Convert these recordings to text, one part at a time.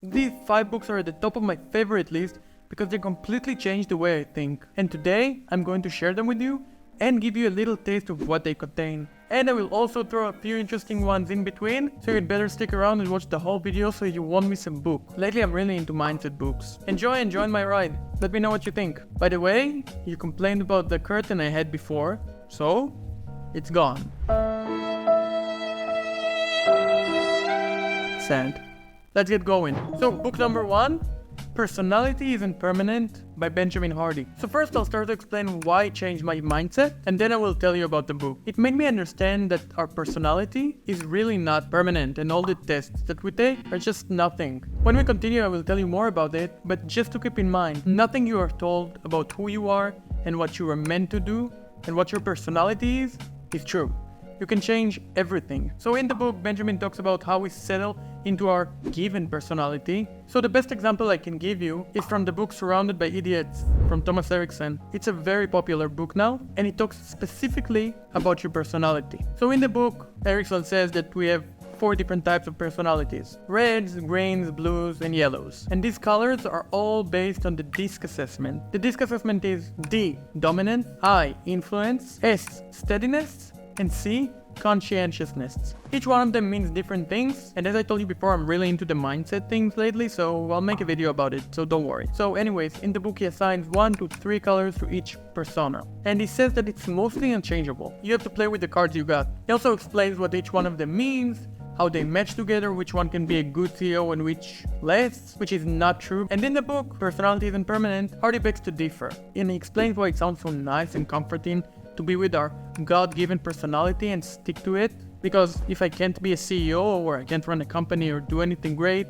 These 5 books are at the top of my favorite list because they completely changed the way I think. And today, I'm going to share them with you and give you a little taste of what they contain. And I will also throw a few interesting ones in between, so you'd better stick around and watch the whole video so you won't miss a book. Lately I'm really into mindset books. Enjoy and join my ride. Let me know what you think. By the way, you complained about the curtain I had before, so it's gone. Sad. Let's get going. So book number 1, Personality Isn't Permanent by Benjamin Hardy. So first I'll start to explain why I changed my mindset, and then I will tell you about the book. It made me understand that our personality is really not permanent and all the tests that we take are just nothing. When we continue I will tell you more about it, but just to keep in mind, nothing you are told about who you are and what you are meant to do and what your personality is true. You can change everything. So in the book, Benjamin talks about how we settle into our given personality. So the best example I can give you is from the book Surrounded by Idiots from Thomas Erickson. It's a very popular book now, and it talks specifically about your personality. So in the book, Erickson says that we have 4 different types of personalities: reds, greens, blues, and yellows. And these colors are all based on the DISC assessment. The DISC assessment is D, dominant, I, influence, S, steadiness, and C, conscientiousness. Each one of them means different things, and as I told you before, I'm really into the mindset things lately, so I'll make a video about it, so don't worry. So anyways, in the book he assigns 1 to 3 colors to each persona, and he says that it's mostly unchangeable. You have to play with the cards you got. He also explains what each one of them means, how they match together, which one can be a good CEO and which less, which is not true. And in the book, Personality Isn't Permanent, Hardy begs to differ, and he explains why it sounds so nice and comforting to be with our God-given personality and stick to it. Because if I can't be a CEO or I can't run a company or do anything great,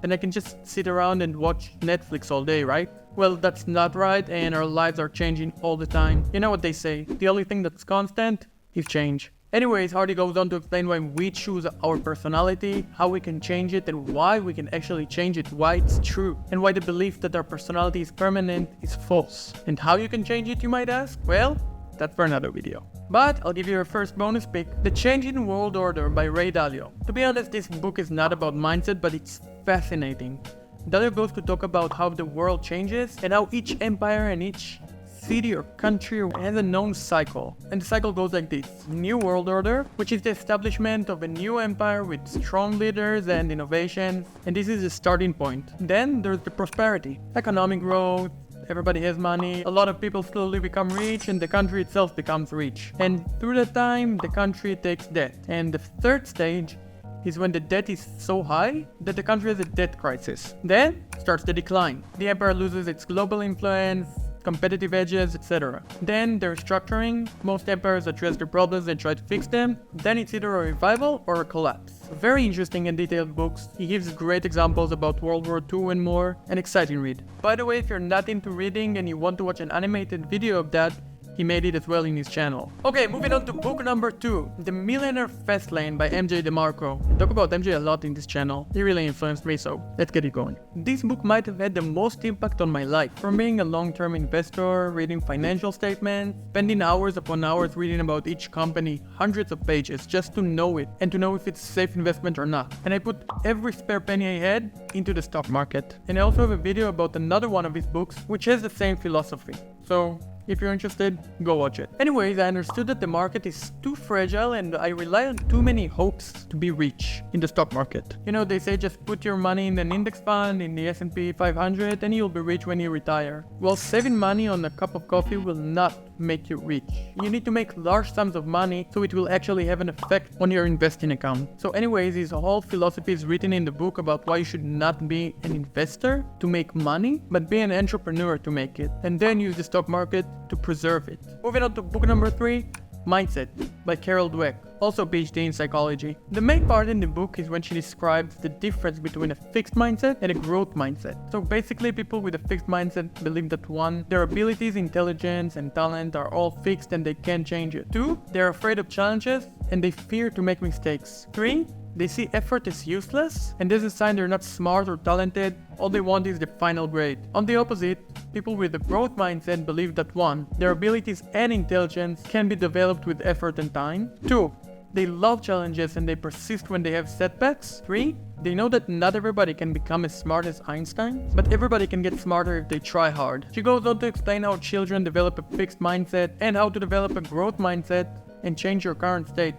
then I can just sit around and watch Netflix all day, right? Well, that's not right, and our lives are changing all the time. You know what they say, the only thing that's constant is change. Anyways, Hardy goes on to explain why we choose our personality, how we can change it, and why we can actually change it, why it's true, and why the belief that our personality is permanent is false. And how you can change it, you might ask? Well, that's for another video. But I'll give you a first bonus pick, The Changing World Order by Ray Dalio. To be honest, this book is not about mindset, but it's fascinating. Dalio goes to talk about how the world changes and how each empire and each city or country has a known cycle. And the cycle goes like this: New World Order, which is the establishment of a new empire with strong leaders and innovation, and this is the starting point. Then there's the prosperity, economic growth, everybody has money, a lot of people slowly become rich, and the country itself becomes rich. And through that time, the country takes debt. And the third stage is when the debt is so high that the country has a debt crisis. Then starts the decline. The empire loses its global influence, competitive edges, etc. Then there's restructuring. Most empires address their problems and try to fix them. Then it's either a revival or a collapse. Very interesting and detailed books. He gives great examples about World War II and more. An exciting read. By the way, if you're not into reading and you want to watch an animated video of that, he made it as well in his channel. Okay, moving on to book number 2, The Millionaire Fastlane by MJ DeMarco. I talk about MJ a lot in this channel. He really influenced me, so let's get it going. This book might have had the most impact on my life. From being a long-term investor, reading financial statements, spending hours upon hours reading about each company, hundreds of pages just to know it and to know if it's a safe investment or not. And I put every spare penny I had into the stock market. And I also have a video about another one of his books which has the same philosophy. So if you're interested, go watch it. Anyways, I understood that the market is too fragile and I rely on too many hopes to be rich in the stock market. You know, they say just put your money in an index fund in the S&P 500 and you'll be rich when you retire. Well, saving money on a cup of coffee will not make you rich. You need to make large sums of money so it will actually have an effect on your investing account. So anyways, his whole philosophy is written in the book about why you should not be an investor to make money, but be an entrepreneur to make it, and then use the stock market to preserve it. Moving on to book number 3, Mindset by Carol Dweck, also PhD in psychology. The main part in the book is when she describes the difference between a fixed mindset and a growth mindset. So basically, people with a fixed mindset believe that 1, their abilities, intelligence, and talent are all fixed and they can't change it. 2, they're afraid of challenges and they fear to make mistakes. 3, they see effort as useless, and this is a sign they're not smart or talented, all they want is the final grade. On the opposite, people with a growth mindset believe that 1, their abilities and intelligence can be developed with effort and time. 2, They love challenges and they persist when they have setbacks. 3. They know that not everybody can become as smart as Einstein, but everybody can get smarter if they try hard. She goes on to explain how children develop a fixed mindset and how to develop a growth mindset and change your current state,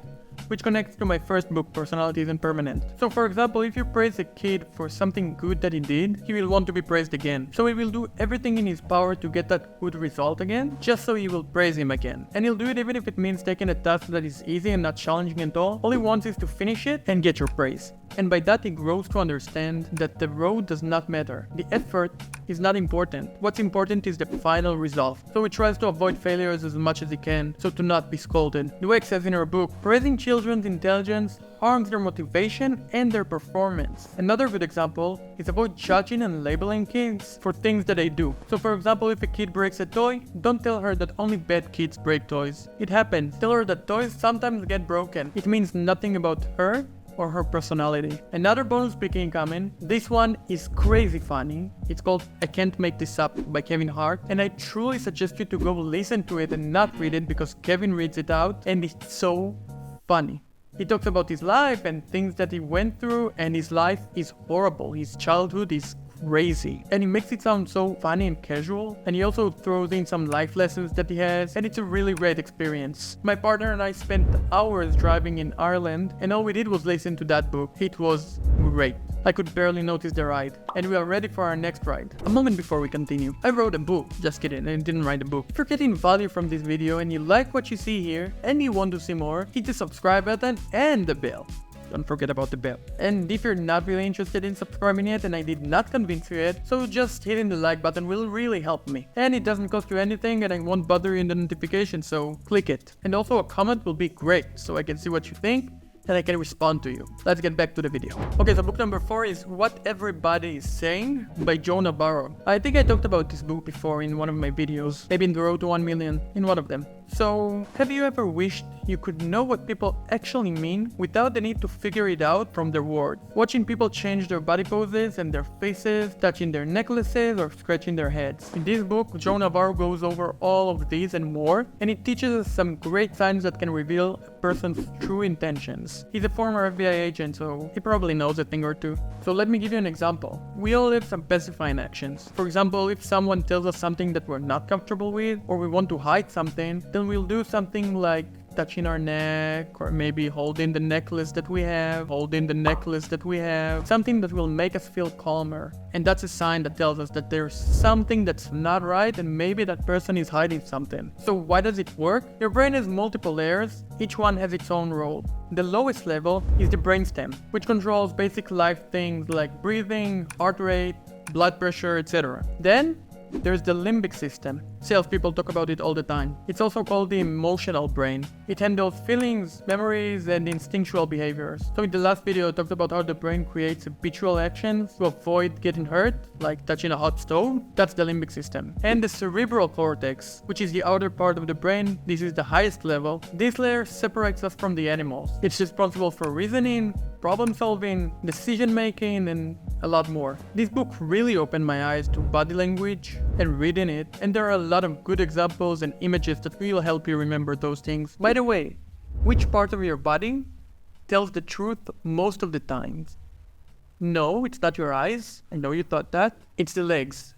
which connects to my first book, Personality Isn't Permanent. So for example, if you praise a kid for something good that he did, he will want to be praised again. So he will do everything in his power to get that good result again, just so you will praise him again. And he'll do it even if it means taking a task that is easy and not challenging at all. All he wants is to finish it and get your praise. And by that he grows to understand that the road does not matter. The effort is not important. What's important is the final result. So he tries to avoid failures as much as he can, so to not be scolded. Dweck says in her book, praising children's intelligence harms their motivation and their performance. Another good example is avoid judging and labeling kids for things that they do. So for example, if a kid breaks a toy, don't tell her that only bad kids break toys. It happens. Tell her that toys sometimes get broken. It means nothing about her or her personality. Another bonus pick incoming. This one is crazy funny. It's called I Can't Make This Up by Kevin Hart, and I truly suggest you to go listen to it and not read it because Kevin reads it out and it's so funny. He talks about his life and things that he went through, and his life is horrible. His childhood is crazy, and he makes it sound so funny and casual, and he also throws in some life lessons that he has, and it's a really great experience. My partner and I spent hours driving in Ireland, and all we did was listen to that book. It was great. I could barely notice the ride, and we are ready for our next ride. A moment before we continue, I wrote a book. Just kidding, I didn't write a book. If you're getting value from this video and you like what you see here and you want to see more, hit the subscribe button and the bell. Don't forget about the bell. And if you're not really interested in subscribing yet and I did not convince you yet, so just hitting the like button will really help me. And it doesn't cost you anything and I won't bother you in the notification, so click it. And also a comment will be great so I can see what you think and I can respond to you. Let's get back to the video. Okay, so book number 4 is What Everybody is Saying by Joe Navarro. I think I talked about this book before in one of my videos, maybe in the Road to 1 Million, in one of them. So, have you ever wished you could know what people actually mean without the need to figure it out from their words? Watching people change their body poses and their faces, touching their necklaces or scratching their heads. In this book, Joe Navarro goes over all of these and more, and it teaches us some great signs that can reveal a person's true intentions. He's a former FBI agent, so he probably knows a thing or two. So let me give you an example. We all have some pacifying actions. For example, if someone tells us something that we're not comfortable with, or we want to hide something, then we'll do something like touching our neck, or maybe holding the necklace that we have, something that will make us feel calmer. And that's a sign that tells us that there's something that's not right and maybe that person is hiding something. So why does it work? Your brain has multiple layers, each one has its own role. The lowest level is the brainstem, which controls basic life things like breathing, heart rate, blood pressure, etc. Then there's the limbic system. Salespeople talk about it all the time. It's also called the emotional brain. It handles feelings, memories, and instinctual behaviors. So in the last video I talked about how the brain creates habitual actions to avoid getting hurt, like touching a hot stove. That's the limbic system. And the cerebral cortex, which is the outer part of the brain, this is the highest level. This layer separates us from the animals. It's responsible for reasoning, problem solving, decision making, and a lot more. This book really opened my eyes to body language and reading it, and there are a lot of good examples and images that will help you remember those things. By the way, which part of your body tells the truth most of the time? No, it's not your eyes. I know you thought that. It's the legs.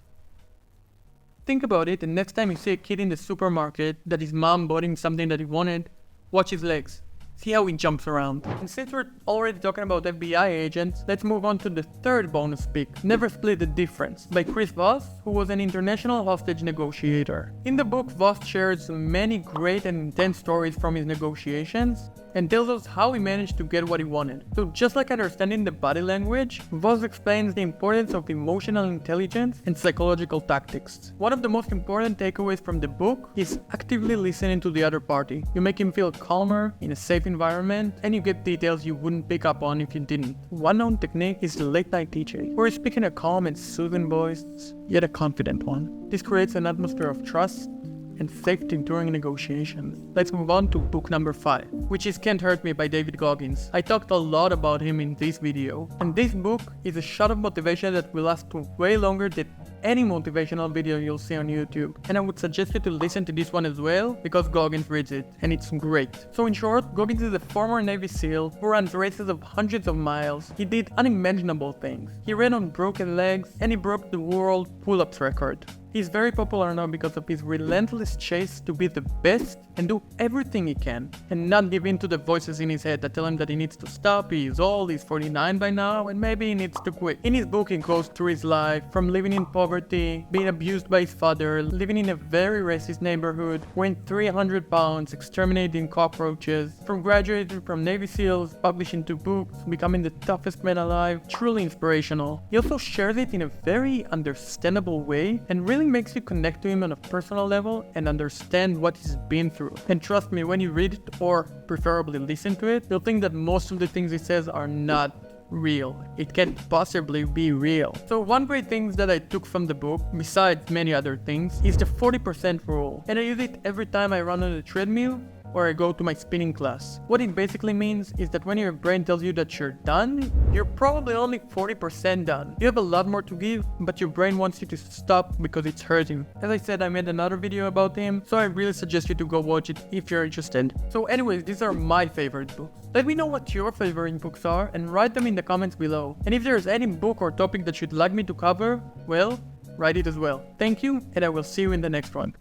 Think about it, and next time you see a kid in the supermarket that his mom bought him something that he wanted, watch his legs. See how he jumps around. And since we're already talking about FBI agents, let's move on to the third bonus pick, Never Split the Difference, by Chris Voss, who was an international hostage negotiator. In the book, Voss shares many great and intense stories from his negotiations and tells us how he managed to get what he wanted. So just like understanding the body language, Voss explains the importance of emotional intelligence and psychological tactics. One of the most important takeaways from the book is actively listening to the other party. You make him feel calmer, in a safe environment, and you get details you wouldn't pick up on if you didn't. One known technique is the late night DJ, where you speak in a calm and soothing voice, yet a confident one. This creates an atmosphere of trust, and safety during negotiations. Let's move on to book number 5, which is Can't Hurt Me by David Goggins. I talked a lot about him in this video, and this book is a shot of motivation that will last way longer than any motivational video you'll see on YouTube. And I would suggest you to listen to this one as well, because Goggins reads it, and it's great. So in short, Goggins is a former Navy SEAL who runs races of hundreds of miles. He did unimaginable things. He ran on broken legs, and he broke the world pull-ups record. He's very popular now because of his relentless chase to be the best and do everything he can, and not give in to the voices in his head that tell him that he needs to stop, he's old, he's 49 by now, and maybe he needs to quit. In his book, he goes through his life, from living in poverty, being abused by his father, living in a very racist neighborhood, weighing 300 pounds, exterminating cockroaches, from graduating from Navy SEALs, publishing 2 books, becoming the toughest man alive. Truly inspirational. He also shares it in a very understandable way, and really makes you connect to him on a personal level and understand what he's been through. And trust me, when you read it, or preferably listen to it, you'll think that most of the things he says are not real. It can't possibly be real. So one great thing that I took from the book, besides many other things, is the 40% rule. And I use it every time I run on a treadmill or I go to my spinning class. What it basically means is that when your brain tells you that you're done, you're probably only 40% done. You have a lot more to give, but your brain wants you to stop because it's hurting. As I said, I made another video about him, so I really suggest you to go watch it if you're interested. So anyways, these are my favorite books. Let me know what your favorite books are and write them in the comments below. And if there's any book or topic that you'd like me to cover, well, write it as well. Thank you, and I will see you in the next one.